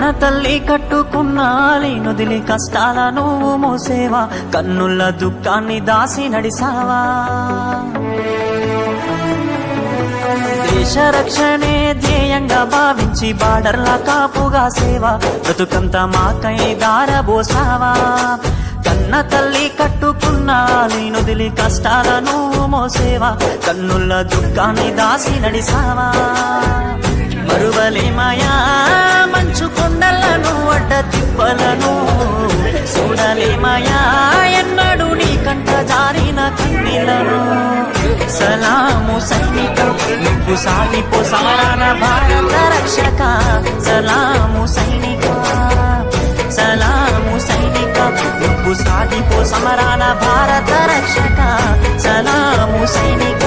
కన్న తల్లి కట్టుకున్నాలి నొదిలి కష్టాల నువ్వు మోసేవా, కన్నుల దుఃఖాన్ని దాసి నడిసావా. దేశ రక్షణే ధ్యేయంగా భావించి బార్డర్ల కాపుగా సేవ, బ్రతుకంతా మాకై దారబోసావా. కన్న తల్లి కట్టుకున్నాలి నొదిలి కష్టాల నువ్వు మోసేవా, కన్నుల దుఃఖాన్ని దాసి నడిసావా. మరువలేమయా మంచు కొండలను అడ్డ తిప్పలను, చూడలేమయా ఎన్నడూ నీ కంట జారిన కన్నీళ్లను. సలాము సైనిక నువ్వు సాగిపో సమరాన భారత రక్షక, సలాము సైనిక సలాము సైనిక నువ్వు సాగిపో సమరాన భారత రక్షక, సలాము సైనిక.